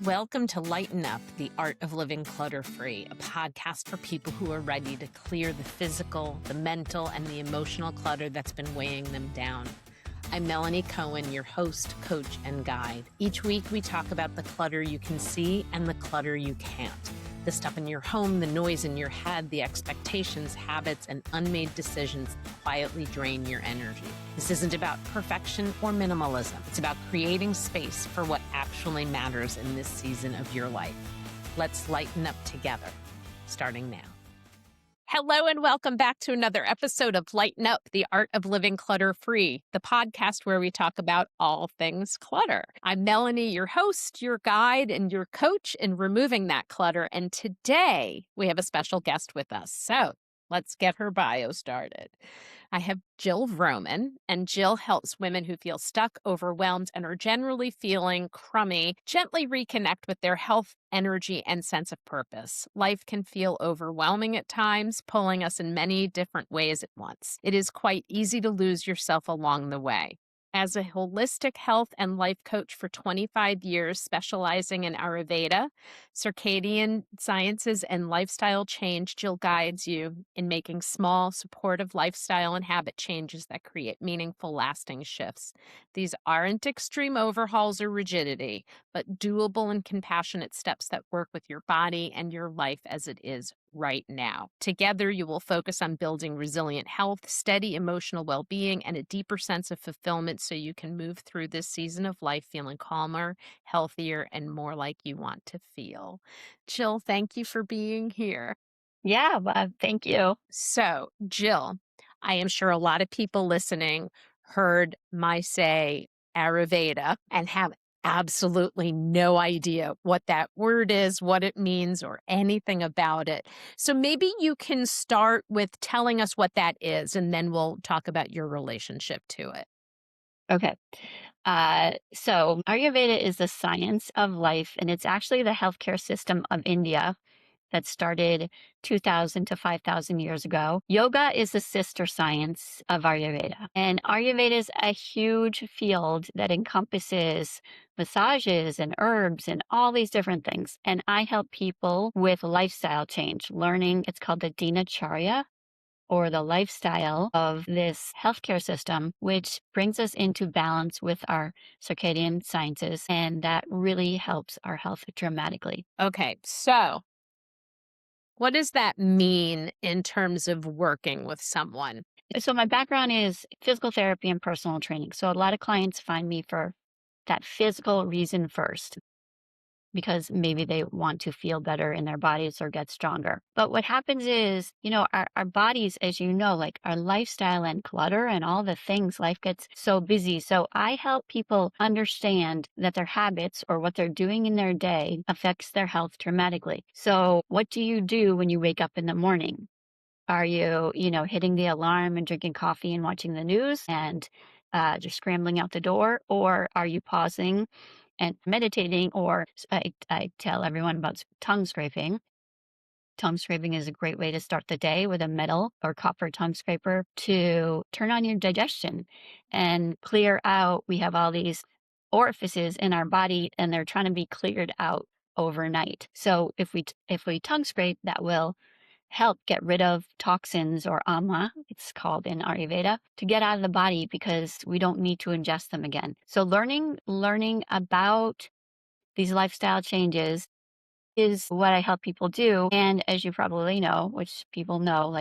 Welcome to Lighten Up, the Art of Living Clutter-Free, a podcast for people who are ready to clear the physical, the mental, and the emotional clutter that's been weighing them down. I'm Melanie Cohen, your host, coach, and guide. Each week, we talk about the clutter you can see and the clutter you can't. The stuff in your home, the noise in your head, the expectations, habits, and unmade decisions that quietly drain your energy. This isn't about perfection or minimalism. It's about creating space for what actually matters in this season of your life. Let's lighten up together, starting now. Hello and welcome back to another episode of Lighten Up, the Art of Living Clutter-Free, the podcast where we talk about all things clutter. I'm Melanie, your host, your guide, and your coach in removing that clutter. And today we have a special guest with us. So let's get her bio started. I have Jill Vroman, and Jill helps women who feel stuck, overwhelmed, and are generally feeling crummy gently reconnect with their health, energy, and sense of purpose. Life can feel overwhelming at times, pulling us in many different ways at once. It is quite easy to lose yourself along the way. As a holistic health and life coach for 25 years, specializing in Ayurveda, circadian sciences, and lifestyle change, Jill guides you in making small, supportive lifestyle and habit changes that create meaningful, lasting shifts. These aren't extreme overhauls or rigidity, but doable and compassionate steps that work with your body and your life as it is right now. Together, you will focus on building resilient health, steady emotional well-being, and a deeper sense of fulfillment so you can move through this season of life feeling calmer, healthier, and more like you want to feel. Jill, thank you for being here. Yeah, thank you. So, Jill, I am sure a lot of people listening heard my say Ayurveda and have absolutely no idea what that word is, what it means, or anything about it. So maybe you can start with telling us what that is, and then we'll talk about your relationship to it. Okay. So Ayurveda is the science of life, and it's actually the healthcare system of India that started 2,000 to 5,000 years ago. Yoga is the sister science of Ayurveda. And Ayurveda is a huge field that encompasses massages and herbs and all these different things. And I help people with lifestyle change, learning, it's called the Dinacharya, or the lifestyle of this healthcare system, which brings us into balance with our circadian sciences. And that really helps our health dramatically. Okay, so what does that mean in terms of working with someone? So my background is physical therapy and personal training. So a lot of clients find me for that physical reason first, because maybe they want to feel better in their bodies or get stronger. But what happens is, our bodies, as you know, like our lifestyle and clutter and all the things, life gets so busy. So I help people understand that their habits or what they're doing in their day affects their health dramatically. So what do you do when you wake up in the morning? Are you, hitting the alarm and drinking coffee and watching the news and just scrambling out the door? Or are you pausing and meditating? Or I tell everyone about tongue scraping. Tongue scraping is a great way to start the day with a metal or copper tongue scraper to turn on your digestion and clear out. We have all these orifices in our body and they're trying to be cleared out overnight. So if we tongue scrape, that will help get rid of toxins, or amla, it's called in Ayurveda, to get out of the body because we don't need to ingest them again. So learning about these lifestyle changes is what I help people do. And as you probably know, which people know,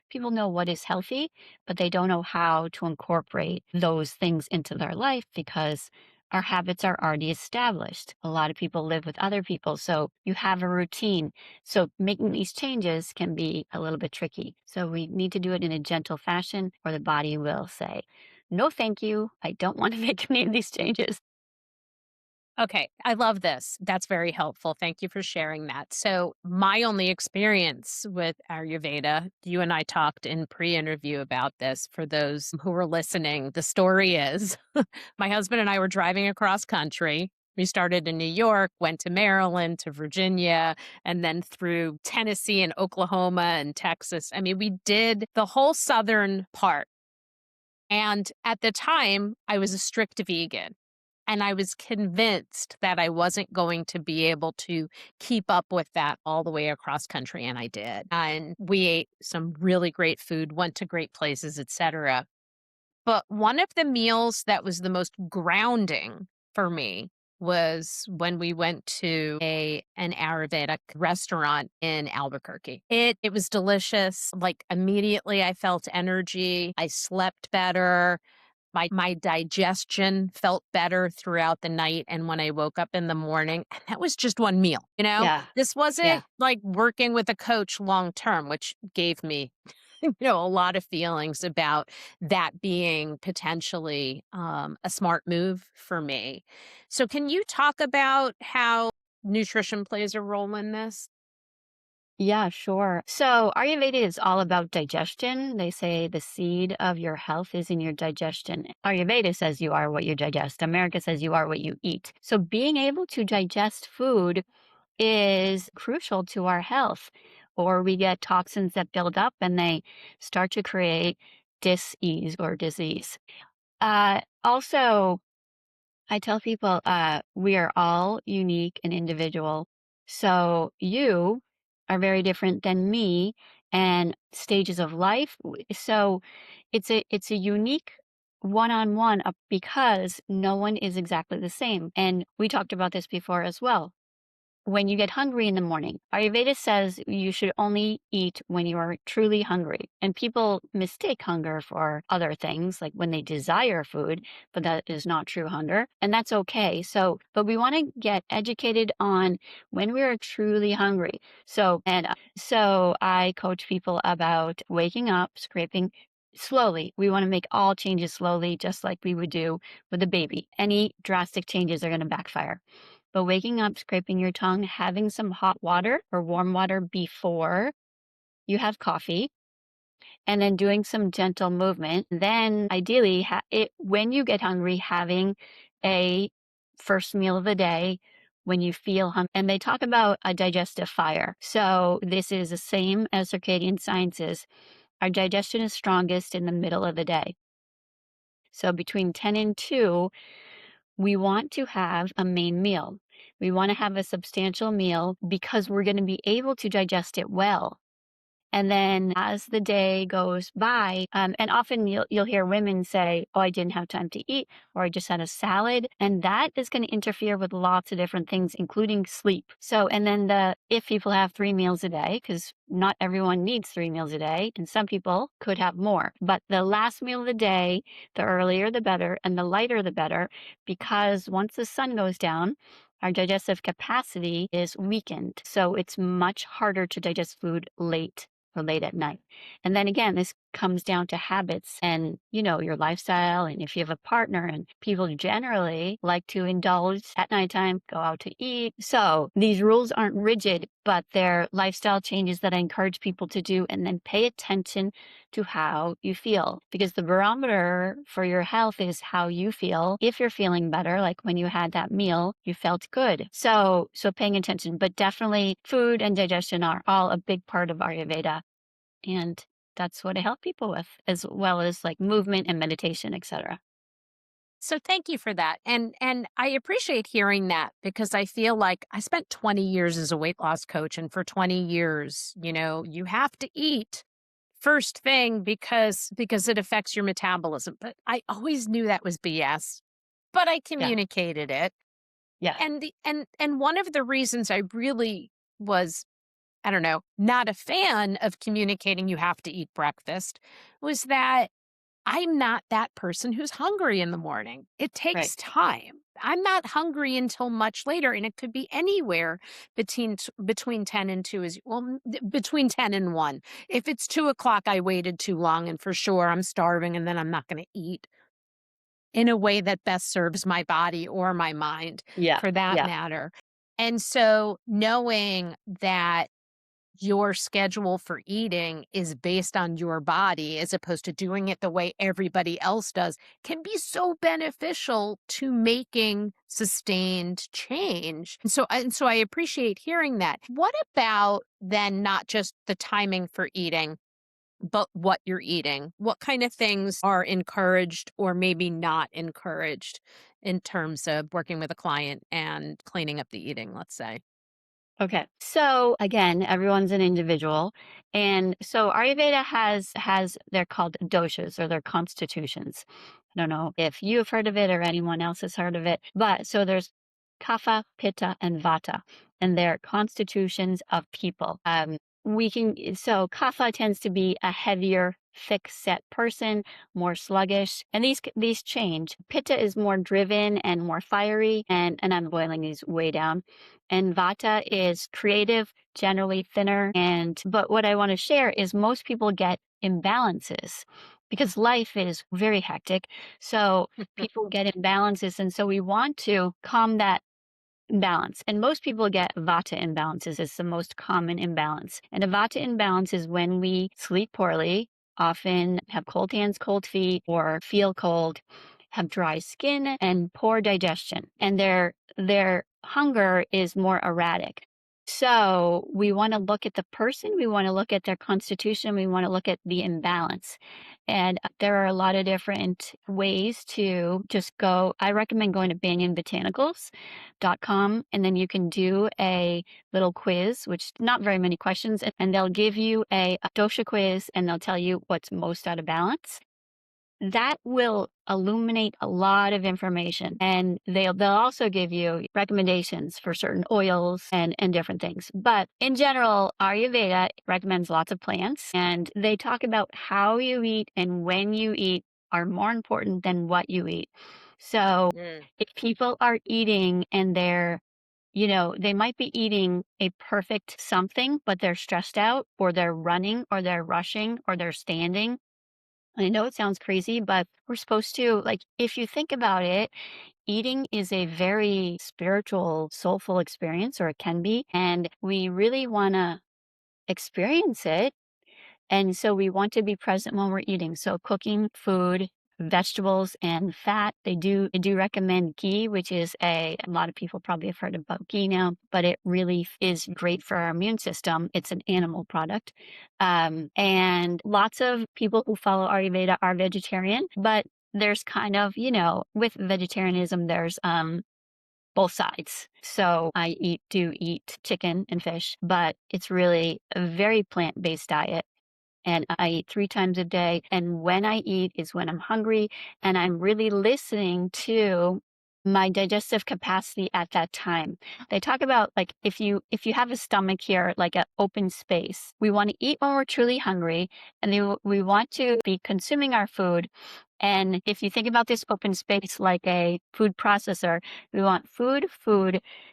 people know what is healthy, but they don't know how to incorporate those things into their life because our habits are already established. A lot of people live with other people, so you have a routine. So making these changes can be a little bit tricky. So we need to do it in a gentle fashion, or the body will say, no, thank you. I don't want to make any of these changes. Okay, I love this. That's very helpful. Thank you for sharing that. So, my only experience with Ayurveda, you and I talked in pre-interview about this for those who were listening. The story is my husband and I were driving across country. We started in New York, went to Maryland, to Virginia, and then through Tennessee and Oklahoma and Texas. I mean, we did the whole southern part. And at the time, I was a strict vegan. And I was convinced that I wasn't going to be able to keep up with that all the way across country, and I did. And we ate some really great food, went to great places, etc. But one of the meals that was the most grounding for me was when we went to an Ayurvedic restaurant in Albuquerque. It was delicious. Like immediately I felt energy. I slept better. My digestion felt better throughout the night and when I woke up in the morning, and that was just one meal, you know? Yeah. This Yeah. wasn't like working with a coach long term, which gave me, a lot of feelings about that being potentially, a smart move for me. So can you talk about how nutrition plays a role in this? Yeah, sure. So Ayurveda is all about digestion. They say the seed of your health is in your digestion. Ayurveda says you are what you digest. America says you are what you eat. So being able to digest food is crucial to our health, or we get toxins that build up and they start to create dis-ease or disease. Also, I tell people, we are all unique and individual. So you are very different than me and stages of life. So it's a unique one-on-one because no one is exactly the same. And we talked about this before as well. When you get hungry in the morning, Ayurveda says you should only eat when you are truly hungry. And people mistake hunger for other things, like when they desire food, but that is not true hunger. And that's okay. So, but we want to get educated on when we are truly hungry. So I coach people about waking up, scraping slowly. We want to make all changes slowly, just like we would do with a baby. Any drastic changes are going to backfire. But waking up, scraping your tongue, having some hot water or warm water before you have coffee, and then doing some gentle movement. Then ideally, when you get hungry, having a first meal of the day when you feel hungry. And they talk about a digestive fire. So this is the same as circadian sciences. Our digestion is strongest in the middle of the day. So between 10 and 2, we want to have a main meal. We want to have a substantial meal because we're going to be able to digest it well. And then as the day goes by, and often you'll hear women say, "Oh, I didn't have time to eat," or "I just had a salad," and that is going to interfere with lots of different things, including sleep. So, and then if people have 3 meals a day, because not everyone needs 3 meals a day, and some people could have more, but the last meal of the day, the earlier the better, and the lighter the better, because once the sun goes down, our digestive capacity is weakened. So it's much harder to digest food late or late at night. And then again, this comes down to habits and, your lifestyle. And if you have a partner, and people generally like to indulge at nighttime, go out to eat. So these rules aren't rigid, but they're lifestyle changes that I encourage people to do. And then pay attention to how you feel, because the barometer for your health is how you feel. If you're feeling better, like when you had that meal, you felt good. So paying attention, but definitely food and digestion are all a big part of Ayurveda. And that's what I help people with, as well as like movement and meditation, etc. So thank you for that. And I appreciate hearing that because I feel like I spent 20 years as a weight loss coach, and for 20 years, you have to eat first thing because it affects your metabolism. But I always knew that was BS, but I Yeah. communicated it. Yeah. And one of the reasons I really was, I don't know, not a fan of communicating you have to eat breakfast was that I'm not that person who's hungry in the morning. It Right. takes time. I'm not hungry until much later, and it could be anywhere between 10 and 2 is between 10 and 1. If it's 2 o'clock, I waited too long, and for sure I'm starving, and then I'm not going to eat in a way that best serves my body or my mind, Yeah. for that Yeah. matter. And so knowing that your schedule for eating is based on your body as opposed to doing it the way everybody else does can be so beneficial to making sustained change. And so I appreciate hearing that. What about then not just the timing for eating, but what you're eating? What kind of things are encouraged or maybe not encouraged in terms of working with a client and cleaning up the eating, let's say? Okay. So again, everyone's an individual. And so Ayurveda has they're called doshas or their constitutions. I don't know if you've heard of it or anyone else has heard of it, but so there's kapha, pitta, and vata, and they're constitutions of people. So kapha tends to be a heavier, thick set person, more sluggish, and these change. Pitta is more driven and more fiery, and I'm boiling these way down. And vata is creative, generally thinner. But what I want to share is most people get imbalances because life is very hectic. So people get imbalances. And so we want to calm that imbalance. And most people get vata imbalances. It's the most common imbalance. And a vata imbalance is when we sleep poorly, often have cold hands, cold feet, or feel cold, have dry skin and poor digestion. And their hunger is more erratic. So we want to look at the person, we want to look at their constitution, we want to look at the imbalance. And there are a lot of different ways to just go. I recommend going to banyanbotanicals.com, and then you can do a little quiz, which not very many questions, and they'll give you a dosha quiz and they'll tell you what's most out of balance. That will illuminate a lot of information, and they'll also give you recommendations for certain oils and different things. But in general, Ayurveda recommends lots of plants, and they talk about how you eat and when you eat are more important than what you eat. So Mm. if people are eating and they might be eating a perfect something, but they're stressed out, or they're running, or they're rushing, or they're standing. I know it sounds crazy, but we're supposed to, like, if you think about it, eating is a very spiritual, soulful experience, or it can be. And we really want to experience it, and so we want to be present when we're eating. So cooking food, vegetables, and fat. They do recommend ghee, which is a lot of people probably have heard about ghee now, but it really is great for our immune system. It's an animal product. And lots of people who follow Ayurveda are vegetarian, but there's kind of, with vegetarianism, there's both sides. So do eat chicken and fish, but it's really a very plant-based diet, and I eat 3 times a day. And when I eat is when I'm hungry and I'm really listening to my digestive capacity at that time. They talk about, like, if you have a stomach here, like an open space, we want to eat when we're truly hungry, and then we want to be consuming our food. And if you think about this open space like a food processor, we want food,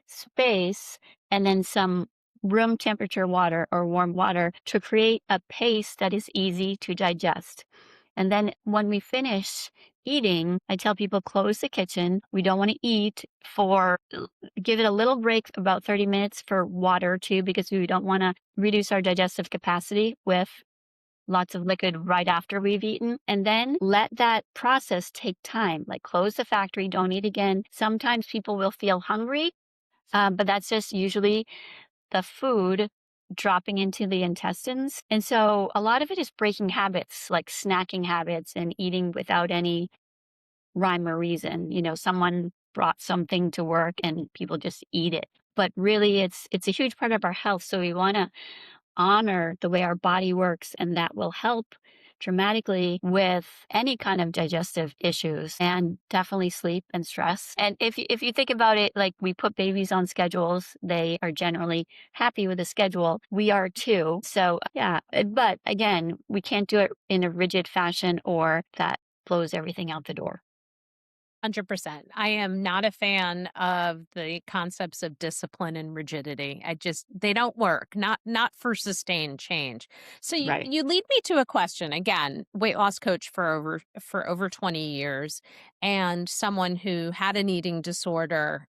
space, and then some room temperature water or warm water to create a paste that is easy to digest. And then when we finish eating, I tell people close the kitchen. We don't want to eat give it a little break, about 30 minutes for water too, because we don't want to reduce our digestive capacity with lots of liquid right after we've eaten. And then let that process take time. Like, close the factory, don't eat again. Sometimes people will feel hungry, but that's just usually the food dropping into the intestines. And so a lot of it is breaking habits, like snacking habits and eating without any rhyme or reason. Someone brought something to work and people just eat it. But really it's a huge part of our health. So we want to honor the way our body works, and that will help dramatically with any kind of digestive issues, and definitely sleep and stress. And if you think about it, like, we put babies on schedules, they are generally happy with the schedule. We are too. So yeah, but again, we can't do it in a rigid fashion, or that blows everything out the door. 100%. I am not a fan of the concepts of discipline and rigidity. They don't work, not for sustained change. So Right. you lead me to a question. Again, weight loss coach for over 20 years, and someone who had an eating disorder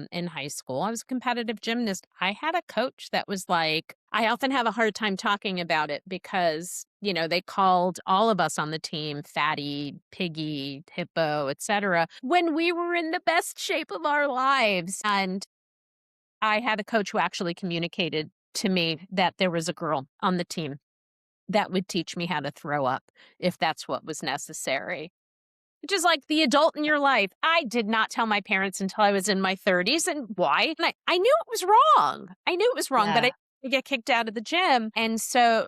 in high school. I was a competitive gymnast. I had a coach that was like, I often have a hard time talking about it because, they called all of us on the team fatty, piggy, hippo, etc., when we were in the best shape of our lives. And I had a coach who actually communicated to me that there was a girl on the team that would teach me how to throw up if that's what was necessary. which is like the adult in your life. I did not tell my parents until I was in my 30s. And why? And I knew it was wrong. I knew it was wrong, but I Yeah. didn't get kicked out of the gym. And so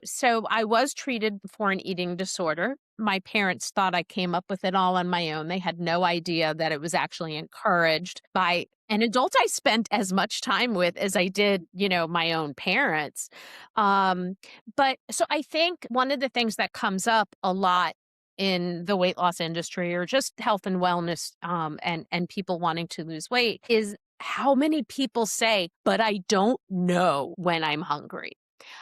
I was treated for an eating disorder. My parents thought I came up with it all on my own. They had no idea that it was actually encouraged by an adult I spent as much time with as I did, my own parents. Um, but so I think one of the things that comes up a lot in the weight loss industry or just health and wellness, and people wanting to lose weight is how many people say, but I don't know when I'm hungry.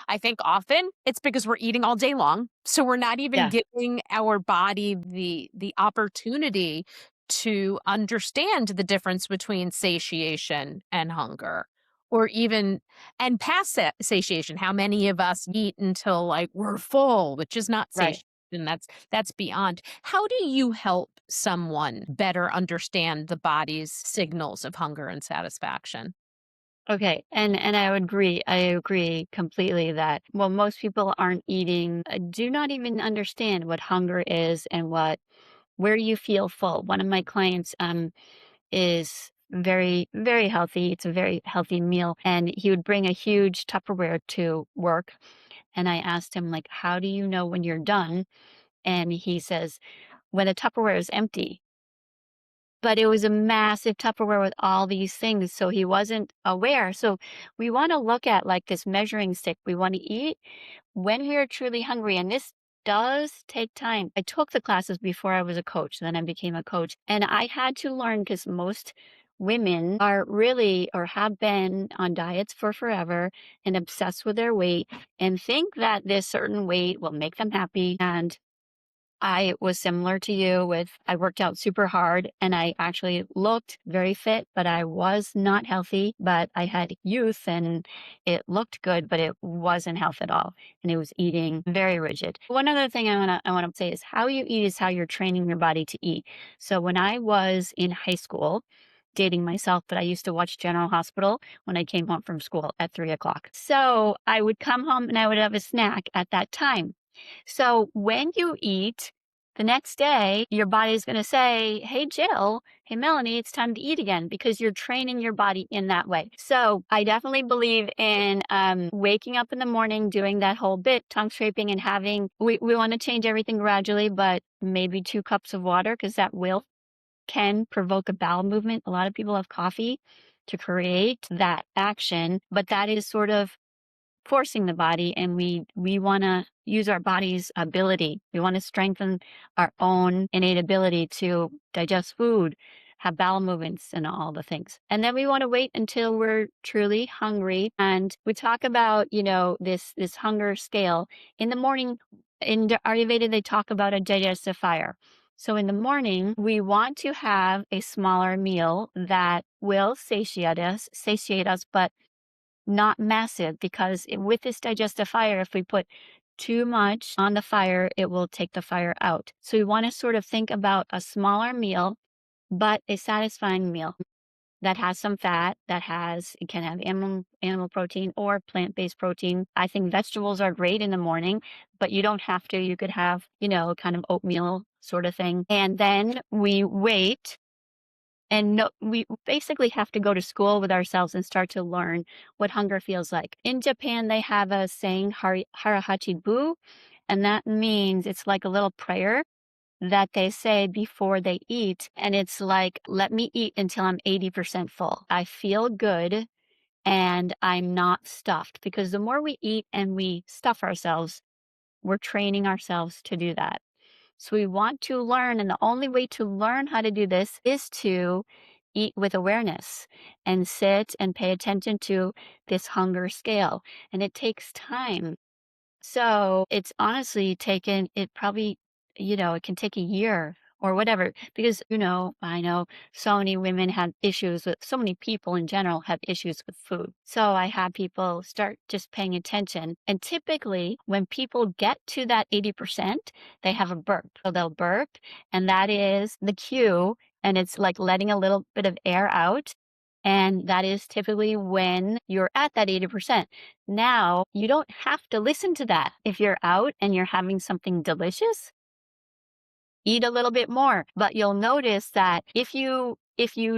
I think often it's because we're eating all day long. So we're not even Yeah. giving our body the opportunity to understand the difference between satiation and hunger. Or even and past satiation, how many of us eat until like we're full, which is not Right. satiation. That's beyond. How do you help someone better understand the body's signals of hunger and satisfaction? Okay. And I would agree. I agree completely that, well, most people aren't eating, do not even understand what hunger is and where you feel full. One of my clients, is very, very healthy. It's a very healthy meal. And he would bring a huge Tupperware to work. And I asked him, like, how do you know when you're done? And he says, when the Tupperware is empty. But it was a massive Tupperware with all these things. So he wasn't aware. So we want to look at like this measuring stick. We want to eat when we are truly hungry. And this does take time. I took the classes before I was a coach, then I became a coach. And I had to learn because most women are really or have been on diets for forever and obsessed with their weight and think that this certain weight will make them happy. And I was similar to you with I worked out super hard and I actually looked very fit, but I was not healthy, but I had youth and it looked good, but it wasn't health at all. And it was eating very rigid. One other thing I want to say is how you eat is how you're training your body to eat. So when I was in high school, dating myself, but I used to watch General Hospital when I came home from school at 3 o'clock. So I would come home and I would have a snack at that time. So when you eat the next day, your body is going to say, hey, Jill, hey, Melanie, it's time to eat again because you're training your body in that way. So I definitely believe in waking up in the morning, doing that whole bit, tongue scraping and we want to change everything gradually, but maybe 2 cups of water because can provoke a bowel movement. A lot of people have coffee to create that action, but that is sort of forcing the body, and we want to use our body's ability. We want to strengthen our own innate ability to digest food, have bowel movements and all the things. And then we want to wait until we're truly hungry. And we talk about, this hunger scale. In the morning, in the Ayurveda, they talk about a digestive fire. So in the morning, we want to have a smaller meal that will satiate us, but not massive because with this digestive fire, if we put too much on the fire, it will take the fire out. So we want to sort of think about a smaller meal, but a satisfying meal that has some fat, it can have animal protein or plant-based protein. I think vegetables are great in the morning, but you don't have to. You could have, kind of oatmeal sort of thing. And then we wait and no, we basically have to go to school with ourselves and start to learn what hunger feels like. In Japan, they have a saying, harahachi bu, and that means it's like a little prayer that they say before they eat. And it's like, let me eat until I'm 80% full. I feel good and I'm not stuffed because the more we eat and we stuff ourselves, we're training ourselves to do that. So we want to learn, and the only way to learn how to do this is to eat with awareness and sit and pay attention to this hunger scale. And it takes time. So it's honestly taken, it probably, it can take a year or whatever, because, I know so many women have issues with, so many people in general have issues with food. So I have people start just paying attention. And typically when people get to that 80%, they have a burp. So they'll burp, and that is the cue. And it's like letting a little bit of air out. And that is typically when you're at that 80%. Now, you don't have to listen to that. If you're out and you're having something delicious, eat a little bit more. But you'll notice that if you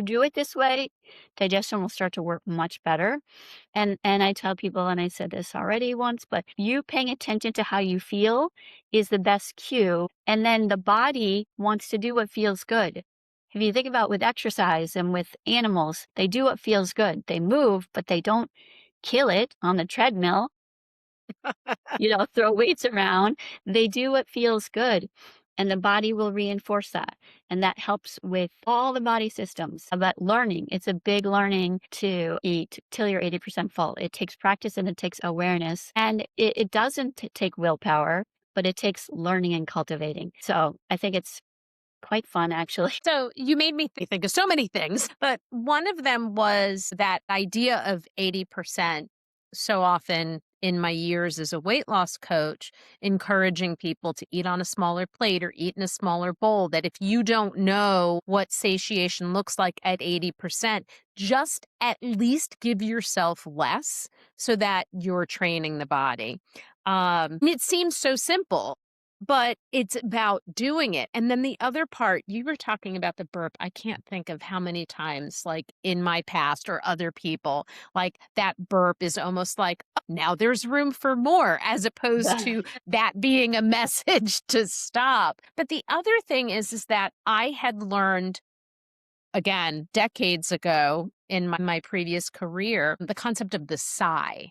do it this way, digestion will start to work much better. And I tell people, and I said this already once, but you paying attention to how you feel is the best cue. And then the body wants to do what feels good. If you think about with exercise and with animals, they do what feels good. They move, but they don't kill it on the treadmill, throw weights around. They do what feels good. And the body will reinforce that. And that helps with all the body systems. But learning, it's a big learning to eat till you're 80% full. It takes practice and it takes awareness. And it doesn't take willpower, but it takes learning and cultivating. So I think it's quite fun, actually. So you made me think of so many things, but one of them was that idea of 80%. So often in my years as a weight loss coach, encouraging people to eat on a smaller plate or eat in a smaller bowl, that if you don't know what satiation looks like at 80%, just at least give yourself less so that you're training the body. It seems so simple, but it's about doing it. And then the other part, you were talking about the burp. I can't think of how many times, like in my past or other people, like that burp is almost like, "Oh, now there's room for more," as opposed to that being a message to stop. But the other thing is that I had learned, again, decades ago in my previous career, the concept of the sigh,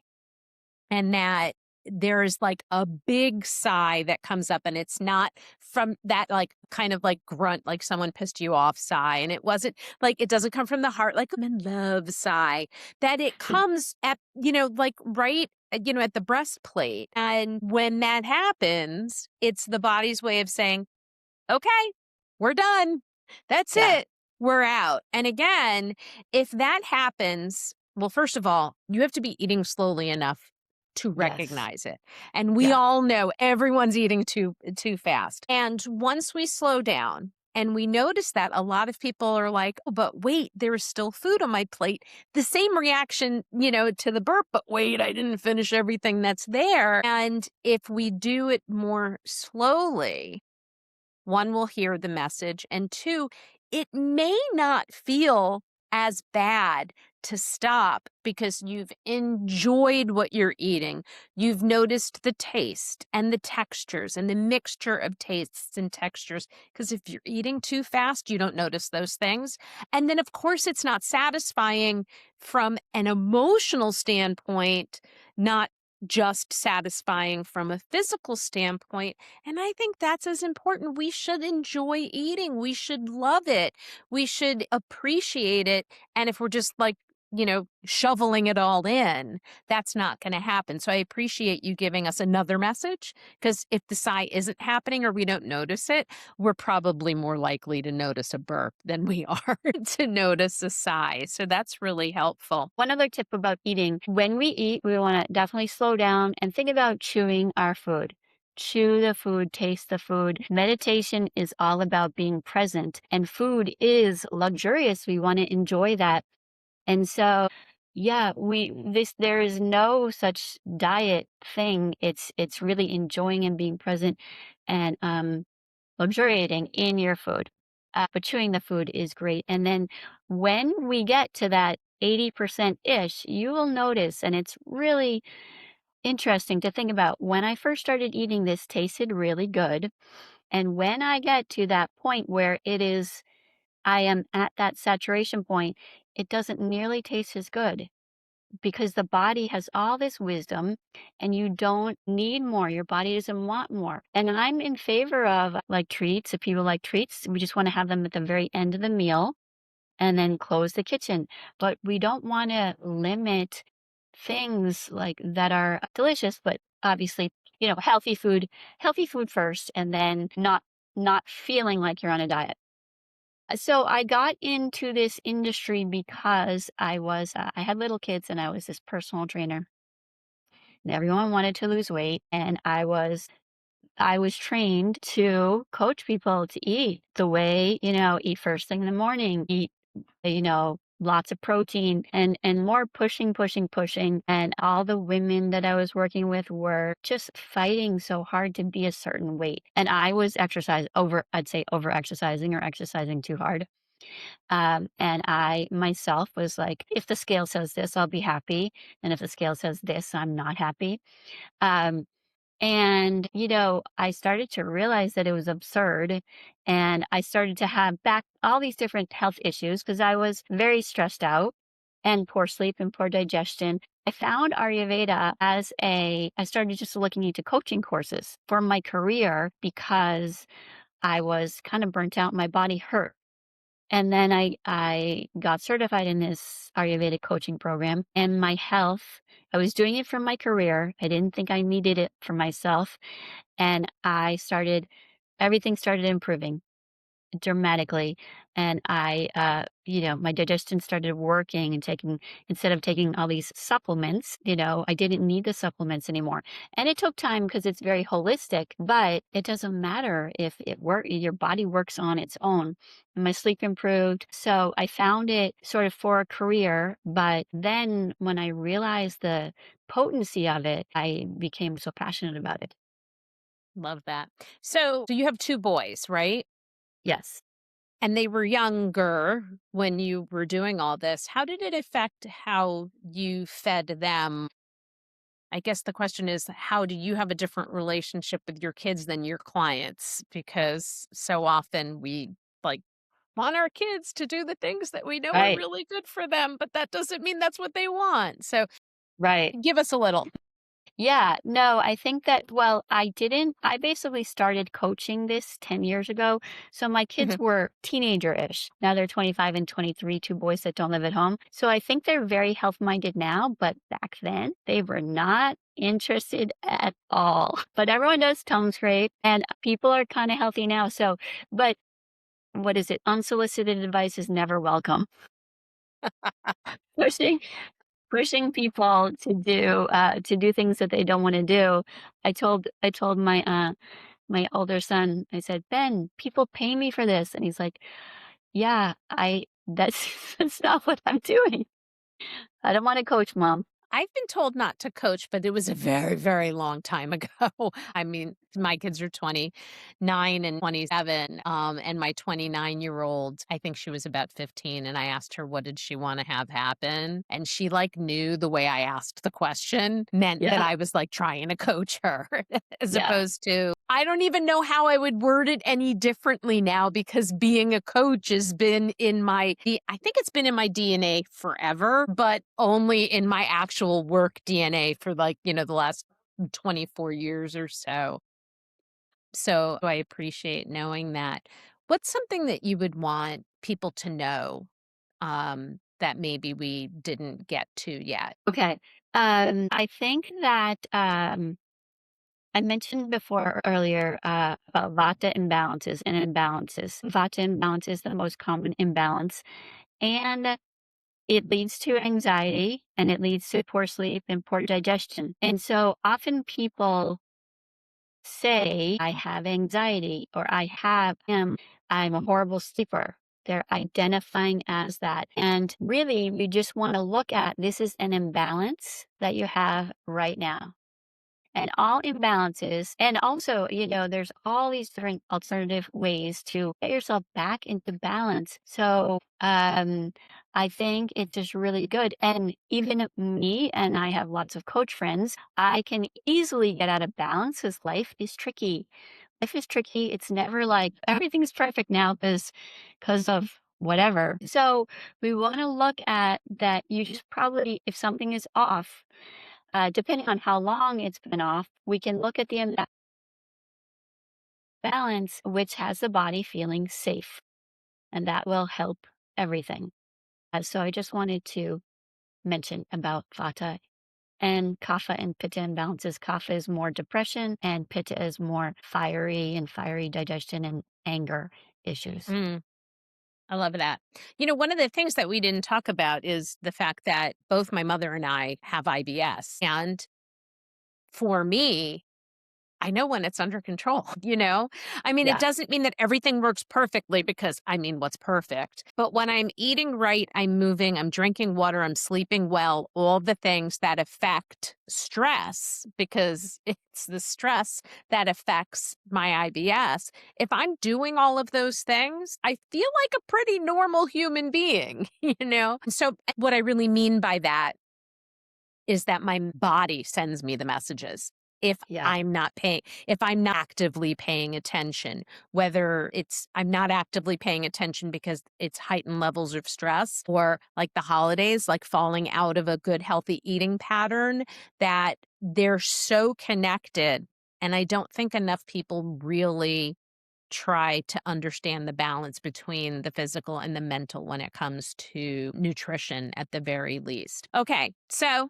and that there's like a big sigh that comes up, and it's not from that like kind of like grunt, like someone pissed you off sigh. And it wasn't like, it doesn't come from the heart, like I'm in love sigh, that it comes at, like right, at the breastplate. And when that happens, it's the body's way of saying, okay, we're done. That's Yeah. it. We're out. And again, if that happens, well, first of all, you have to be eating slowly enough to Yes. recognize it. And we Yeah. all know everyone's eating too fast. And once we slow down and we notice that, a lot of people are like, "Oh, but wait, there is still food on my plate." The same reaction, to the burp, but wait, I didn't finish everything that's there. And if we do it more slowly, one, will hear the message, and two, it may not feel as bad to stop because you've enjoyed what you're eating. You've noticed the taste and the textures and the mixture of tastes and textures. Because if you're eating too fast, you don't notice those things. And then, of course, it's not satisfying from an emotional standpoint, not just satisfying from a physical standpoint. And I think that's as important. We should enjoy eating. We should love it. We should appreciate it. And if we're just like, shoveling it all in, that's not going to happen. So I appreciate you giving us another message, because if the sigh isn't happening or we don't notice it, we're probably more likely to notice a burp than we are to notice a sigh. So that's really helpful. One other tip about eating, when we eat, we want to definitely slow down and think about chewing our food. Chew the food, taste the food. Meditation is all about being present, and food is luxurious. We want to enjoy that. And so, yeah, there is no such diet thing. It's really enjoying and being present and luxuriating in your food. But chewing the food is great. And then when we get to that 80% ish, you will notice, and it's really interesting to think about. When I first started eating, this tasted really good. And when I get to that point where I am at that saturation point, it doesn't nearly taste as good because the body has all this wisdom and you don't need more. Your body doesn't want more. And I'm in favor of like treats. If people like treats, we just want to have them at the very end of the meal and then close the kitchen. But we don't want to limit things like that are delicious, but obviously, healthy food first, and then not feeling like you're on a diet. So I got into this industry because I had little kids and I was this personal trainer and everyone wanted to lose weight. And I was trained to coach people to eat the way, eat first thing in the morning, eat, lots of protein and more pushing, pushing, pushing. And all the women that I was working with were just fighting so hard to be a certain weight. And I was I'd say over exercising or exercising too hard. And I myself was like, if the scale says this, I'll be happy. And if the scale says this, I'm not happy. Um, and, I started to realize that it was absurd. And I started to have back all these different health issues because I was very stressed out and poor sleep and poor digestion. I found Ayurveda I started just looking into coaching courses for my career because I was kind of burnt out. My body hurt. And then I got certified in this Ayurvedic coaching program, and my health, I was doing it for my career. I didn't think I needed it for myself. And everything started improving dramatically. And my digestion started working and instead of taking all these supplements, I didn't need the supplements anymore. And it took time because it's very holistic, but it doesn't matter if your body works on its own. And my sleep improved. So I found it sort of for a career. But then when I realized the potency of it, I became so passionate about it. Love that. So you have two boys, right? Yes. And they were younger when you were doing all this. How did it affect how you fed them? I guess the question is, how do you have a different relationship with your kids than your clients? Because so often we like want our kids to do the things that we know are Right. really good for them, but that doesn't mean that's what they want. So Right. give us a little. Yeah, no, I think that, well, I basically started coaching this 10 years ago. So my kids Mhm. were teenager-ish. Now they're 25 and 23, two boys that don't live at home. So I think they're very health-minded now, but back then they were not interested at all. But everyone does Tom's great and people are kind of healthy now. But what is it? Unsolicited advice is never welcome. Pushing people to do things that they don't want to do. I told my older son, I said, Ben, people pay me for this. And he's like, yeah, that's that's not what I'm doing. I don't want to coach, mom. I've been told not to coach, but it was a very, very long time ago. I mean, my kids are 29 and 27. And my 29-year-old, I think she was about 15. And I asked her, what did she want to have happen? And she like knew the way I asked the question meant that Yeah. I was like trying to coach her as Yeah. opposed to, I don't even know how I would word it any differently now because being a coach has been I think it's been in my DNA forever, but only in my actual work DNA for the last 24 years or so. So I appreciate knowing that. What's something that you would want people to know that maybe we didn't get to yet? Okay. I think that I mentioned before earlier about vata imbalances and imbalances. Vata imbalance is the most common imbalance, and it leads to anxiety and it leads to poor sleep and poor digestion. And so often people say, I have anxiety or I'm a horrible sleeper. They're identifying as that. And really, we just want to look at this is an imbalance that you have right now and all imbalances. And also, there's all these different alternative ways to get yourself back into balance. So, I think it's just really good. And even me, and I have lots of coach friends, I can easily get out of balance because life is tricky. Life is tricky. It's never like everything's perfect now because of whatever. So we want to look at that. You just probably, if something is off, depending on how long it's been off, we can look at the imbalance, which has the body feeling safe, and that will help everything. So I just wanted to mention about Vata and Kapha and Pitta imbalances. Kapha is more depression, and Pitta is more fiery digestion and anger issues. Mm, I love that. One of the things that we didn't talk about is the fact that both my mother and I have IBS. And for me, I know when it's under control, you know? I mean, it Yeah. doesn't mean that everything works perfectly because I mean, what's perfect? But when I'm eating right, I'm moving, I'm drinking water, I'm sleeping well, all the things that affect stress, because it's the stress that affects my IBS. If I'm doing all of those things, I feel like a pretty normal human being, you know? So, what I really mean by that is that my body sends me the messages. Yeah. If I'm not actively paying attention, whether it's I'm not actively paying attention because it's heightened levels of stress or like the holidays, like falling out of a good, healthy eating pattern, that they're so connected. And I don't think enough people really try to understand the balance between the physical and the mental when it comes to nutrition at the very least. Okay, so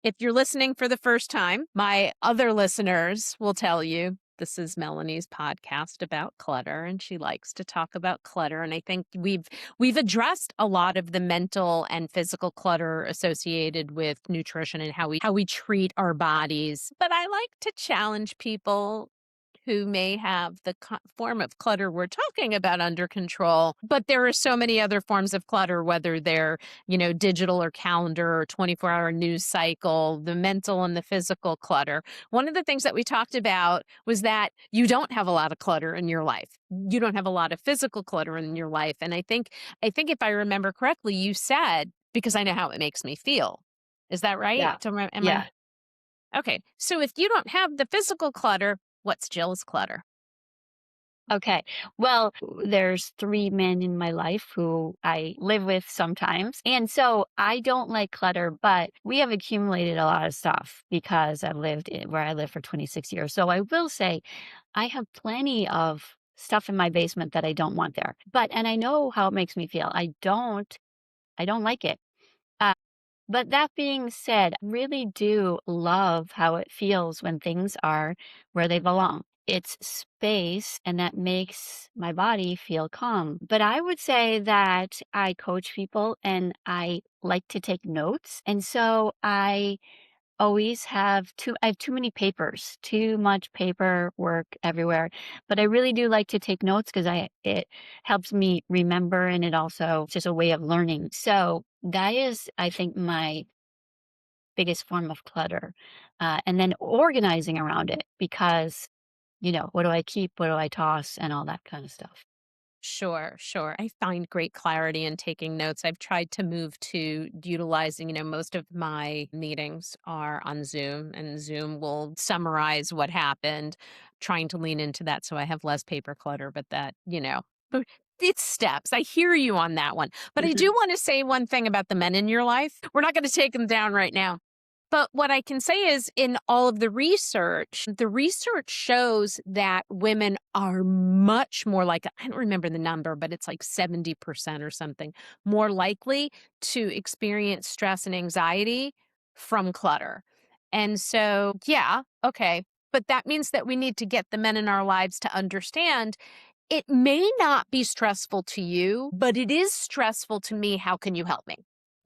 if you're listening for the first time, my other listeners will tell you this is Melanie's podcast about clutter, and she likes to talk about clutter. And I think we've addressed a lot of the mental and physical clutter associated with nutrition and how we treat our bodies. But I like to challenge people who may have the form of clutter we're talking about under control, but there are so many other forms of clutter, whether they're, digital or calendar or 24-hour news cycle, the mental and the physical clutter. One of the things that we talked about was that you don't have a lot of clutter in your life. You don't have a lot of physical clutter in your life. And I think if I remember correctly, you said, because I know how it makes me feel. Is that right? Yeah. Am I Yeah. okay? So if you don't have the physical clutter, what's Jill's clutter? Okay. Well, there's 3 men in my life who I live with sometimes. And so I don't like clutter, but we have accumulated a lot of stuff because I've lived where I live for 26 years. So I will say I have plenty of stuff in my basement that I don't want there. And I know how it makes me feel. I don't like it. But that being said, I really do love how it feels when things are where they belong. It's space, and that makes my body feel calm. But I would say that I coach people and I like to take notes. And so I always I have too many papers, too much paperwork everywhere. But I really do like to take notes because it helps me remember, and it also just a way of learning. So that is, I think, my biggest form of clutter. And then organizing around it because, what do I keep? What do I toss? And all that kind of stuff. Sure, sure. I find great clarity in taking notes. I've tried to move to utilizing, most of my meetings are on Zoom, and Zoom will summarize what happened, trying to lean into that so I have less paper clutter, but but it's steps. I hear you on that one. But I do want to say one thing about the men in your life. We're not going to take them down right now. But what I can say is in all of the research shows that women are much more like, I don't remember the number, but it's like 70% or something, more likely to experience stress and anxiety from clutter. And so, yeah, okay. But that means that we need to get the men in our lives to understand it may not be stressful to you, but it is stressful to me. How can you help me?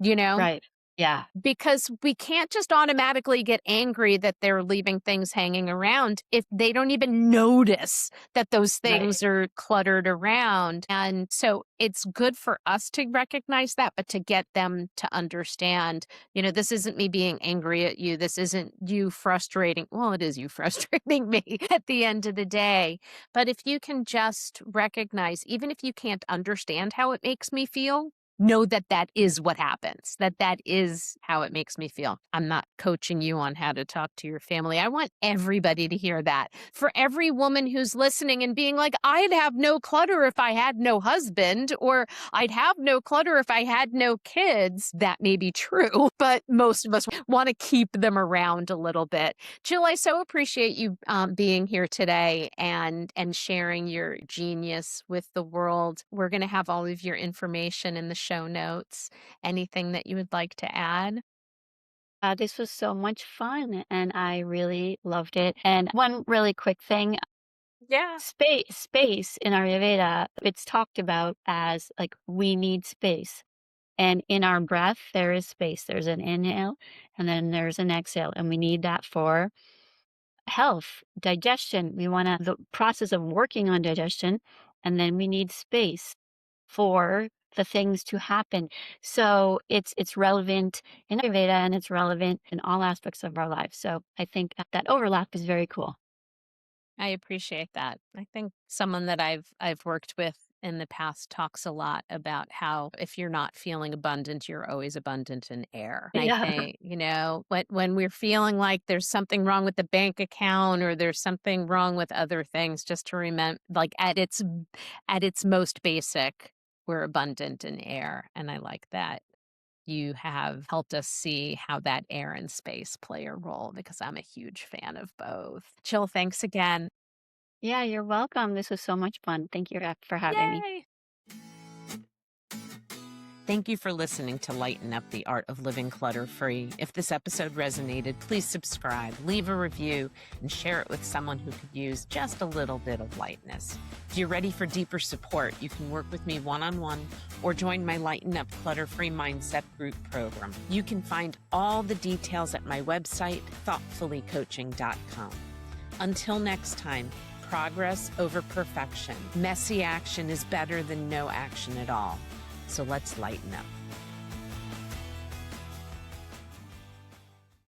You know? Right. Yeah. Because we can't just automatically get angry that they're leaving things hanging around if they don't even notice that those Right. things are cluttered around. And so it's good for us to recognize that, but to get them to understand, this isn't me being angry at you. This isn't you frustrating. Well, it is you frustrating me at the end of the day. But if you can just recognize, even if you can't understand how it makes me feel, know that that is what happens, that is how it makes me feel. I'm not coaching you on how to talk to your family. I want everybody to hear that. For every woman who's listening and being like, I'd have no clutter if I had no husband, or I'd have no clutter if I had no kids, that may be true, but most of us want to keep them around a little bit. Jill, I so appreciate you being here today and sharing your genius with the world. We're going to have all of your information in the show notes. Anything that you would like to add? This was so much fun, and I really loved it. And one really quick thing, Yeah. space in Ayurveda, it's talked about as like we need space. And in our breath, there is space. There's an inhale and then there's an exhale. And we need that for health, digestion. We want the process of working on digestion, and then we need space for the things to happen. So it's relevant in Ayurveda and it's relevant in all aspects of our lives. So I think that overlap is very cool. I appreciate that. I think someone that I've worked with in the past talks a lot about how if you're not feeling abundant, you're always abundant in air. And I Yeah. think, when we're feeling like there's something wrong with the bank account or there's something wrong with other things, just to remember, like at its most basic, we're abundant in air. And I like that. You have helped us see how that air and space play a role because I'm a huge fan of both. Jill, thanks again. Yeah, you're welcome. This was so much fun. Thank you for having me. Yay! Thank you for listening to Lighten Up the Art of Living Clutter-Free. If this episode resonated, please subscribe, leave a review, and share it with someone who could use just a little bit of lightness. If you're ready for deeper support, you can work with me one-on-one or join my Lighten Up Clutter-Free Mindset Group program. You can find all the details at my website, thoughtfullycoaching.com. Until next time, progress over perfection. Messy action is better than no action at all. So let's lighten up.